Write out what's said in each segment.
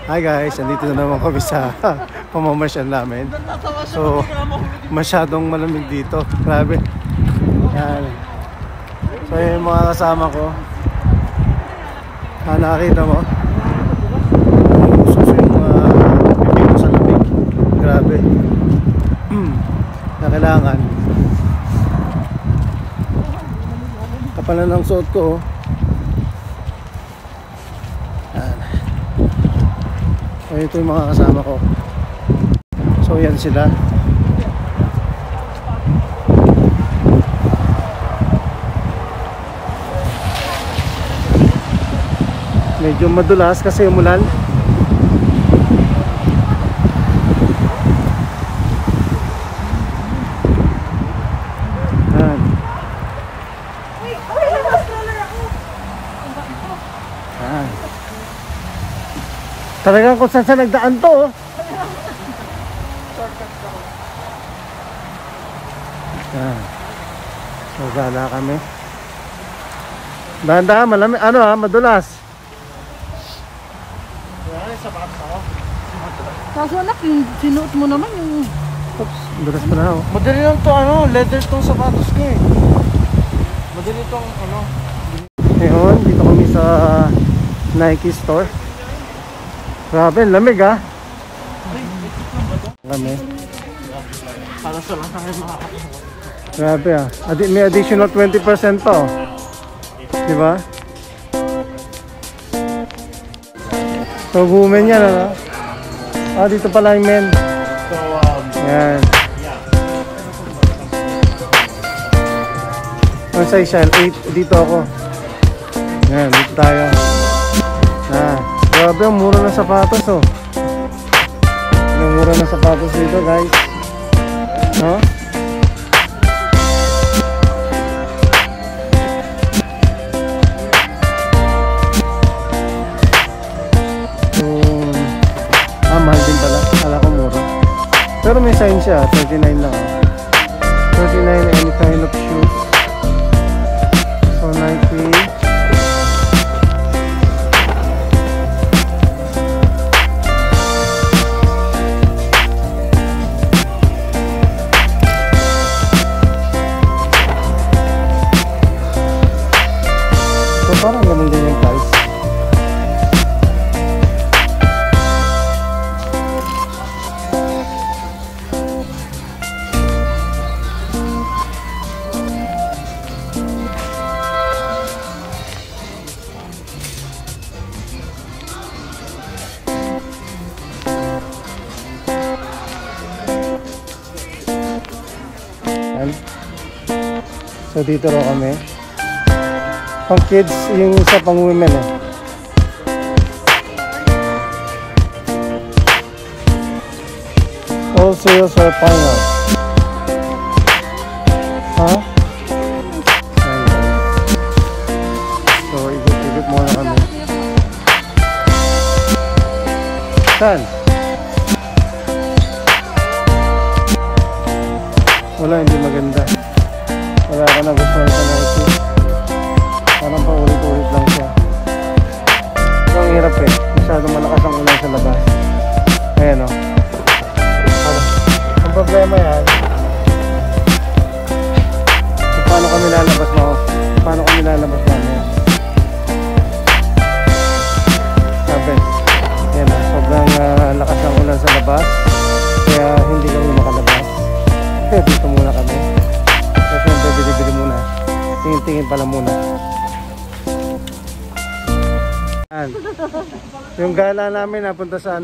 Hi guys, andito na naman kami sa pamamasyal namin. So, masyadong malamig dito. Grabe. Yan. So, yung mga kasama ko. Nakakita mo? Usos yung bibig ko sa lamig. Grabe. Na kailangan. Kapalan ng suot ko. So, ito yung mga kasama ko. So yan sila. Medyo madulas kasi umulan. Yan. Yan. Talagang kung saan nagdaan to, oh. Yan. So gala kami. Dahan-dahan, malamig, madulas. Kaso anak, yung sinuot mo naman yung... Oops, dulas pa na ako. Madali lang to, leather tong sapatos ko eh. Madali tong, Ngayon, dito kami sa Nike store. Grabe, lamig ah. Lamig. Para sa lang tayo makakatawa. Grabe ah. May additional 20% pa oh. Diba? So, women yan ano? Dito pala yung men. So, yan. Ang size siya, 8. Dito ako. Yan, dito tayo. Grabe, ang mura ng sapatos oh. Ang mura ng sapatos dito guys. No? So, mahal din pala. Kala ko mura. Pero may sign siya, 39 lang oh. 39 any kind of shoes. So, Nike. Parang ganun din yung price. Yan. So dito raw kami. Pang kids, yung isa pang women eh. All sales are final. Ha? So, ikot-ikot muna kami. Saan? Wala, hindi maganda. Wala ka na gusto sa Nike. Parang paulit-ulit lang siya. Ito ang hirap eh. Masyadong malakas ang ulan sa labas. Ayan o. Ang problema yan. So, paano kami lalabas mo? Paano kami lalabas mamaya? Sabi. Ayan o. Sobrang lakas ang ulan sa labas. Kaya hindi kami makalabas. Kaya dito muna kami. So syempre bili-bili muna. Tingin-tingin pala muna. Yung gala namin napunta sa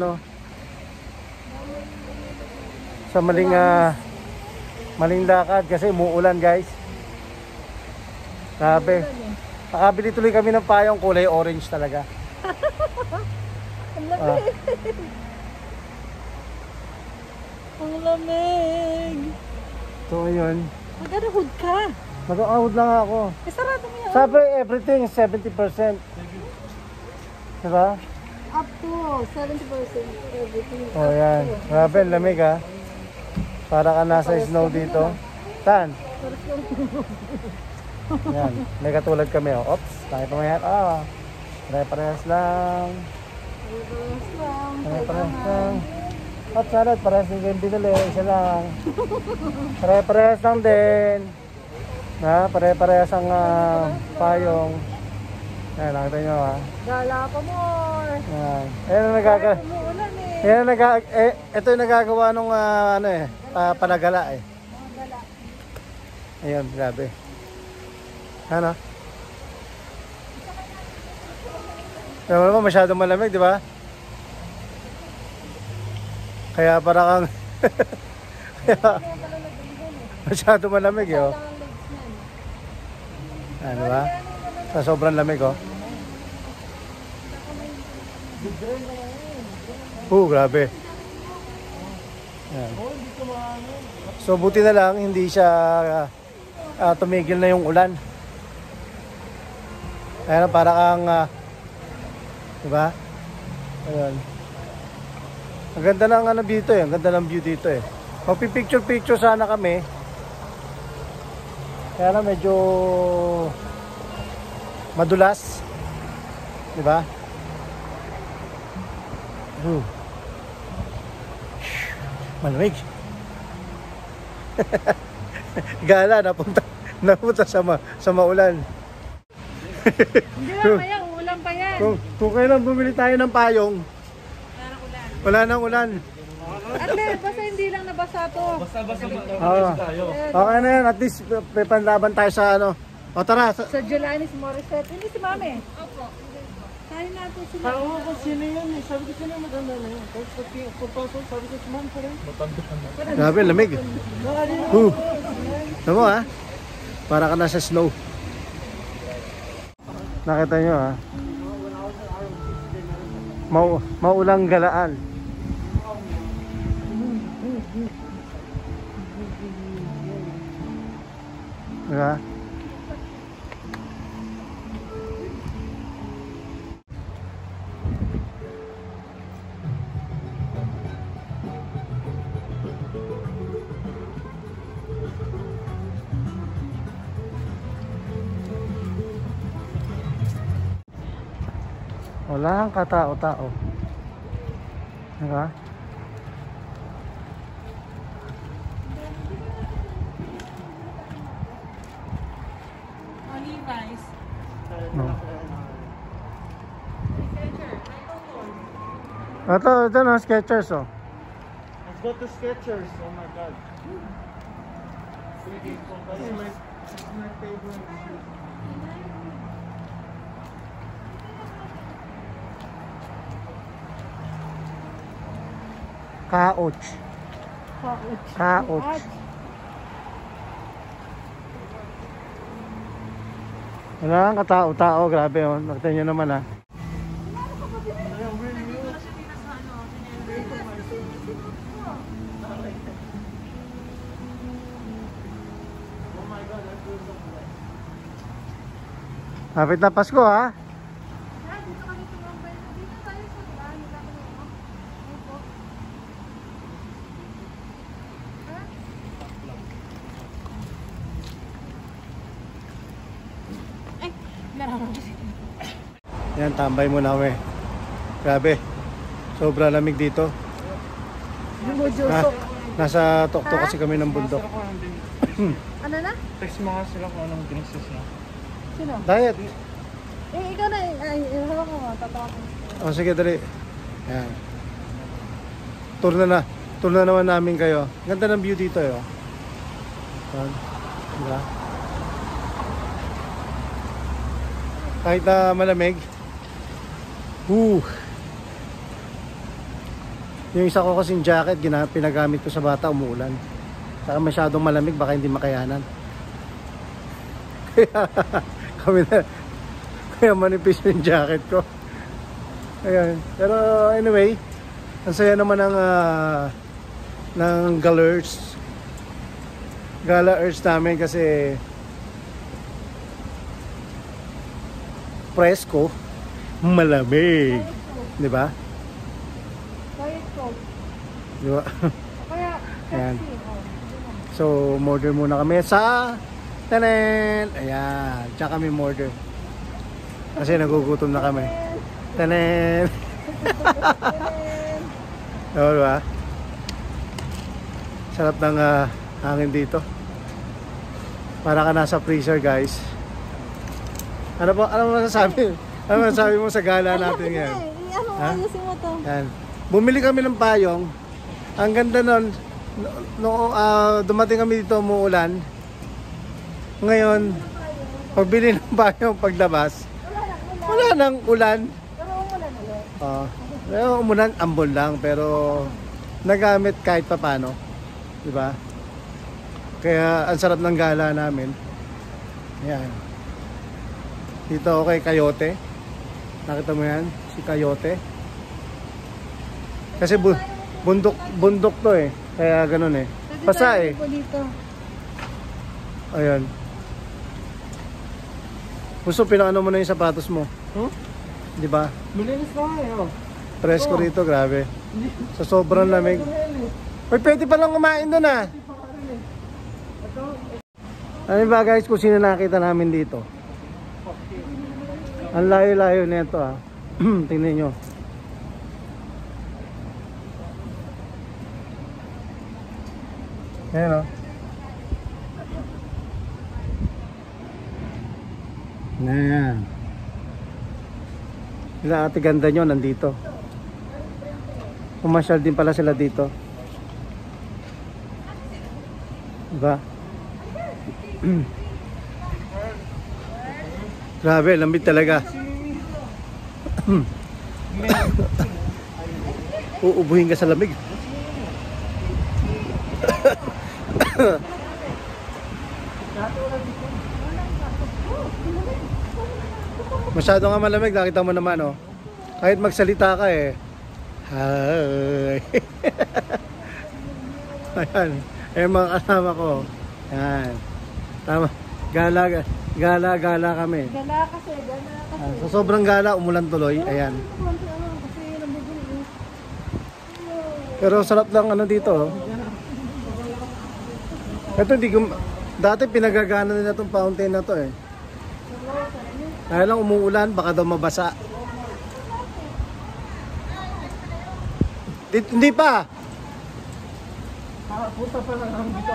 sa maling lakad kasi umuulan guys. Grabe. Nakabili tuloy kami ng payong kulay orange talaga. Ang lamig. Ang lamig. So ayun. Mag-ahod ka. Mag-ahod lang ako. Sarado mo yan. Sabi everything 70%. Diba? Up to 70% everything. Oh yan. Grabe, lamig ha. Para ka nasa snow dito. Saan? Yan. May katulad kami oh. Oops. Tayo pa mayan. Pare-parehas lang. Pare-parehas lang. Pare-parehas lang. At salad, parehas din yung binili. Isa lang. Pare-parehas lang din. Pare-parehas ang payong. Ayan, nakita nyo ha. Gala pa more. Ayan. Ayan ang nagagawa. Umuulan eh. Ayan ang ito yung nagagawa nung panagala eh. Gala. Ayun, grabe. Ano? Alam mo naman, masyadong malamig, di ba? Kaya para kang... Kaya... Masyadong malamig, oh. Ano ba? Sa sobrang lamig, oh. Grabe. Ayan. So, buti na lang, hindi siya tumigil na yung ulan. Ayan, para kang... diba? Ayan. Ang ganda ng dito eh. Ang ganda ng view dito eh. Magpipicture-picture sana kami. Kaya lang medyo madulas. Diba? Malamig. Gala, napunta sa maulan. Hindi mamaya, uulan pa yan. Kung kailan bumili tayo ng payong, wala nang ulan. At least, basta hindi lang nabasa to. Basta-basta tayo. Okay na yan, at least may panlaban tayo sa ano. O tara. Sa Jolanis Morissette. Hindi si Mami. Opo. Kain natin sila. Oo, kung sino yun eh. Sabi ko sino yung maganda na yun. Tapos pagpapasok, sabi ko si ma'am pa rin. Grabe, lamig. Tama ha? Para ka nasa snow. Nakita nyo ha? Maulang galaan. Diba? Wala kang katao-tao. Diba? Levi's. No. Ito na, Skechers oh. Let's go to Skechers. Oh my God. This is my favorite shoe. Couch. Wala kang katao-tao, grabe oh. Nakita nyo naman ha. Hapit na Pasko ha. Yan, tambay muna kami. Grabe. Sobra lamig dito. Nasa tuktok kasi kami ng bundok. Ano na? Text mo nga sila kung anong drinks na. Sino? Diet. Ikaw na. Ay, hawa ko nga. Tatawagin. O sige, dali. Yan. Tour na naman namin kayo. Ganda ng view dito eh. Yan. Diba? Kahit na malamig. Yung isa ko kasing jacket, pinagamit ko sa bata, umuulan. Saka masyadong malamig, baka hindi makayanan. Kaya manipis yung jacket ko. Ayan. Pero anyway, ang saya naman ng Gala Earth namin kasi presko, malamig. Di ba? Diet Coke. Di ba? Kaya, Ayan. Pepsi. So, order muna kami sa tanen. Ayan. Tsaka kami order. Kasi nagugutom na kami. Tanen. Diba? Sarap ng hangin dito. Para ka nasa freezer, guys. Ano masasabi? Ano masasabi mo sa gala natin ngayon? Ha? Ayusin mo to. Yan. Bumili kami ng payong. Ang ganda nun, dumating kami dito, umuulan. Ngayon, pagbili ng payong, paglabas, wala nang ulan. Pero umulan ulit. Pero umulan, ambon lang, pero nagamit kahit papano. Diba? Kaya ang sarap ng gala namin. Yan. Dito ako kay Coyote. Nakita mo yan? Si Coyote. Kasi bundok to eh. Kaya ganun eh. Basa eh. Dito. Ayan. Gusto pinakano mo na yung sapatos mo. Di ba? Malinis na nga eh. Presko rito, grabe. Sa sobrang lamig. Uy, pwede pa lang kumain doon ah. Ano ba guys, kung sino nakita namin dito? Ang layo-layo nito ah. Tingnan nyo. Ayan o. Ayan. Sila ate ganda nyo nandito. Pumasyal din pala sila dito. Diba? Grabe, lamig talaga. Uubuhin ka sa lamig. Masyado nga malamig, nakita mo naman oh. Kahit magsalita ka eh. Hi. Ayan, ayan mga kasama ko. Ayan. Tama. Gala kami. Gala kasi. So sobrang gala, umulan tuloy. Ayan. Kasi nabubulo. Pero sarap lang ano dito oh. Ito di ko dati pinagagana nila tong fountain na to eh. Dahil lang umuulan, baka daw mabasa. Hindi pa. Puta pa lang ang dito.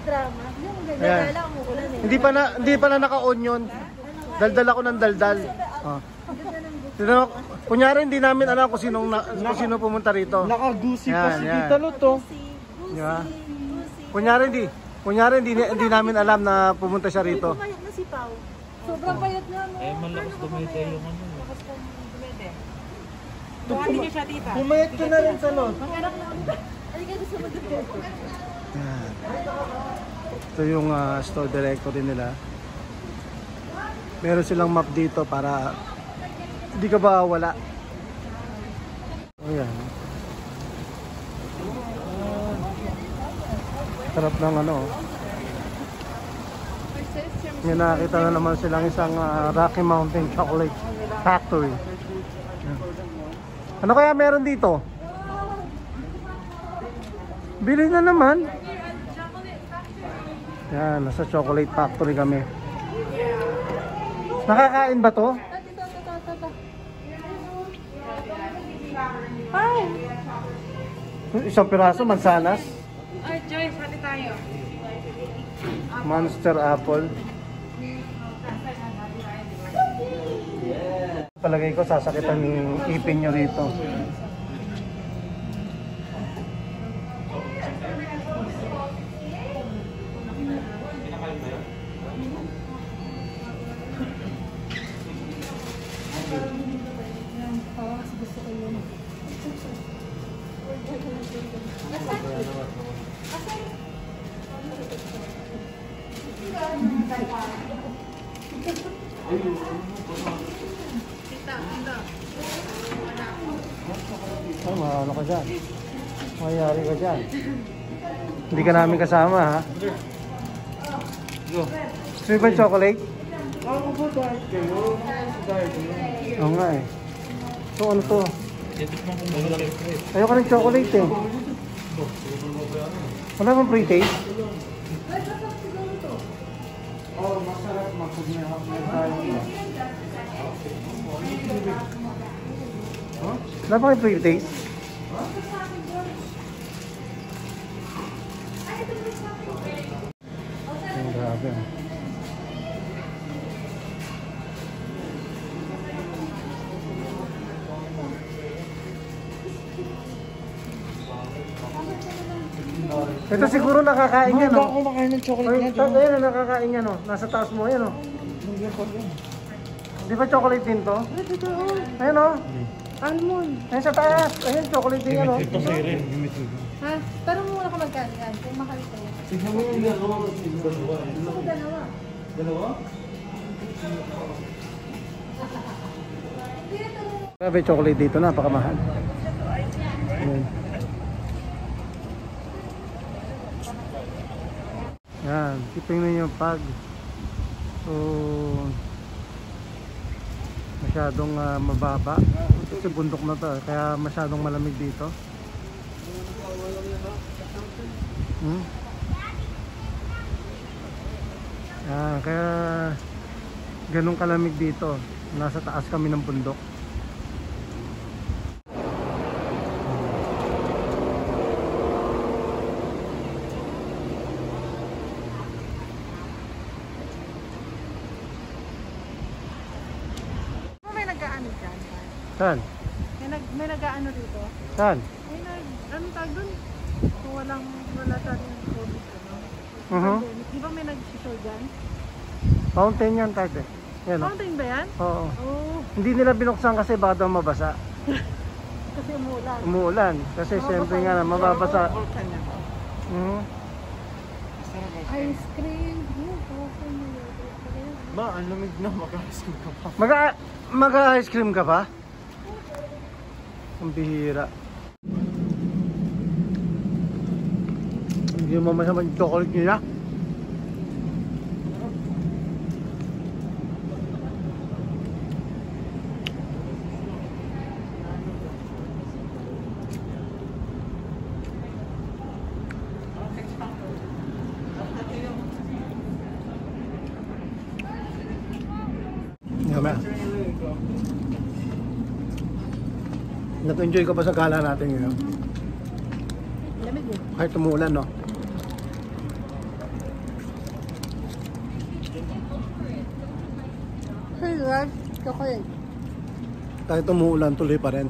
Drama. Yung gala umuulan eh. Hindi pa na naka-on yun. Daldal ako ng daldal. Kunyari hindi namin alam kung sino pumunta rito. Nakagusi pa Yan, si yan. Tita Lot to. Diba? Kunyari hindi namin alam na pumunta siya rito. Pumayat na si Pao. Sobrang payat na mo. malakas kumite yung ano. Malakas kumite. Buhatin niyo siya, tita. Pumayat ka na rin sa Lot. Mag-anak na kami. Halika doon sa mag-anak. Yan. Ito yung store directory nila. Meron silang map dito para hindi ka ba wala. Ayan. Sarap ng ano. May nakita na naman silang isang Rocky Mountain Chocolate Factory. Ayan. Ano kaya meron dito? Bili na naman. Yan, nasa chocolate factory kami. Nakakain ba to? Ay! Isang piraso, mansanas. Ay, Joyce, hati tayo. Monster apple. Palagay ko sasakitan yung ipin nyo rito. Ay, ano ka dyan? Mayayari ka dyan. Hindi ka namin kasama ha? Gusto mo ba yung chocolate? Ako po dahil kayo. Oo nga eh. So ano to? Titikman ko muna lang. Ayoko ng chocolate eh. Wala bang pre-taste? Oh, masarap magpagmihak na tayo. Wala bang pre-taste? Ang grabe. Ito siguro nakakain yan, Hindi no? ako makain ng chocolate Ay, niya. ayun, nakakain yan, no? Nasa taas mo, ayun, no? Di ba chocolate din to? Ayun, no? Almond. Ayun sa taas. Ayun, chocolate din yan, no? Ito sa rin. Ha? Tanong mo muna kung magkano yan. Kung mahal ito. Tignan mo yung dalawa. Gusto ko dalawa. Dalawa? Grabe, chocolate dito, napakamahal. Ayun. Yan, tingnan nyo pag so masyadong mababa kasi bundok na to kaya masyadong malamig dito. Yan, kaya ganun kalamig dito, nasa taas kami ng bundok. May nag-aano dyan? Saan? May nag-aano dito? Saan? May ano tag doon? Kung wala tayong COVID, ano? Mhm. Di ba may nag-show dyan? Fountain yan, tate. Yan, o. Fountain ba yan? Oo. Oo. Hindi nila binuksan kasi baka daw mabasa. Kasi umulan. Umuulan. Kasi siyempre nga na mababasa. Mhm. Ice cream. Ma, ang lamig na. Mag-ice cream ka pa. Mag-ice cream ka pa? Ang bihira. Hindi mo masama yung chocolate nila. Yama. Nag-enjoy ka ba sa gala natin ngayon? Lamig eh. Kahit umuulan, no? Hey guys, chocolate. Kahit umuulan, tuloy pa rin.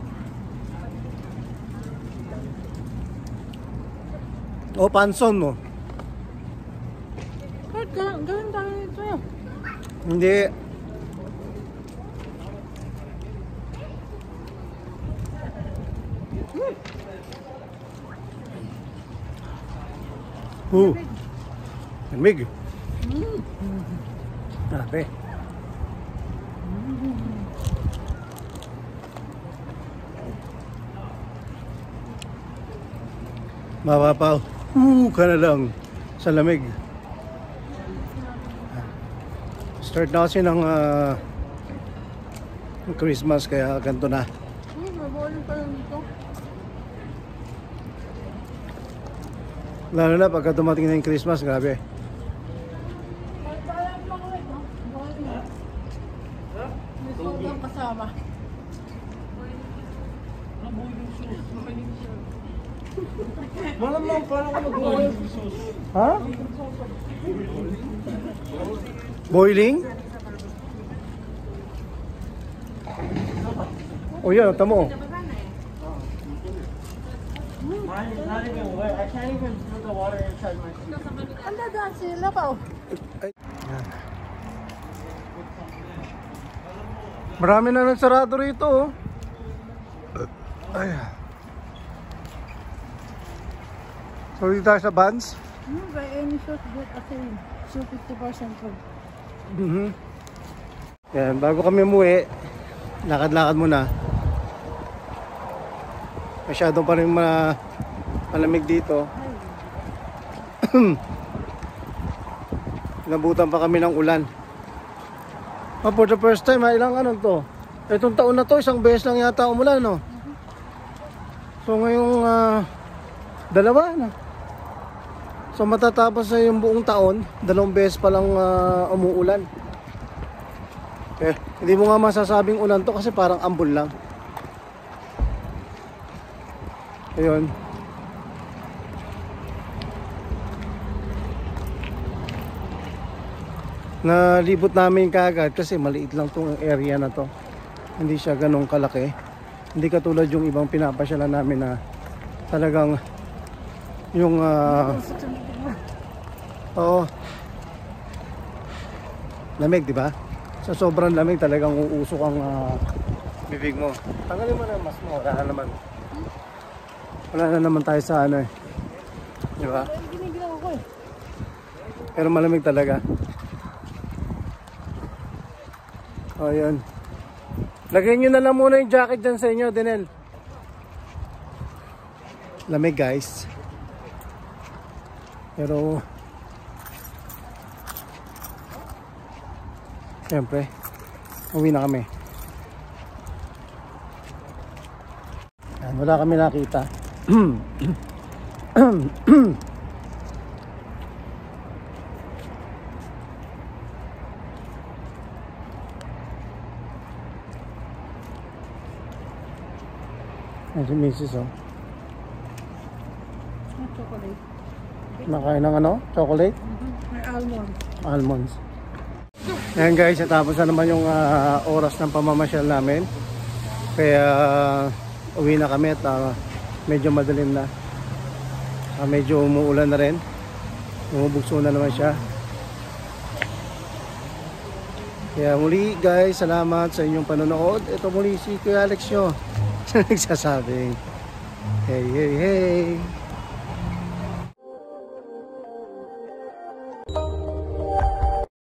O, panson mo. Kahit gawin tayo ito. Hindi. Lamig. Grabe. Mapapaw. Ka na lang sa lamig. Start na kasi ng Christmas kaya ganito na. Mabuhay pa lang ito. Lalo na pagka dumating na yung Christmas, grabe. May sobrang kasama. Malamang paano ka mag-boil? Ha? Boiling? O yan, tamo. I can't even put the water inside my... Ang dadaan sila pa oh. Yan. Marami na nagsarado rito, oh. Ay. So dito tayo sa Vans. By any shot, get a sale. So 50% off. Yan, bago kami umuwi, lakad-lakad muna. Masyado pa rin malamig dito. Nabutan pa kami ng ulan. For the first time, ilang ano to? Itong taon na to, isang beses lang yata umulan, no? So ngayong dalawa na. So matatapos na yung buong taon, 2 beses pa lang umuulan. Hindi mo nga masasabing ulan to kasi parang ambon lang. Ayun. Nalibot namin kaagad kasi maliit lang tong area na to. Hindi siya ganong kalaki. Hindi katulad yung ibang pinapasyalan namin na talagang yung oo. Lamig, di ba? Sa sobrang lamig talagang uusok ang bibig mo. Tanggalin mo na mas mo, wala na naman. Wala na naman tayo sa ano eh. Di ba? Ginigilaw ko eh. Pero malamig talaga. O, yun. Lagyan nyo na lang muna yung jacket dyan sa inyo, Denel. Lamig, guys. Pero siyempre, uwi na kami. Yan, wala kami nakita. Yan si Mrs. oh. Ang chocolate. Nakain ng ano? Chocolate? May almond. Almonds. Ayan guys, natapos na naman yung oras ng pamamasyal namin. Kaya uwi na kami at medyo madilim na. Medyo umuulan na rin. Umubugso na naman siya. Kaya muli guys, salamat sa inyong panonood. Ito muli si Kuya Alex nyo. Nagsasabing hey hey hey.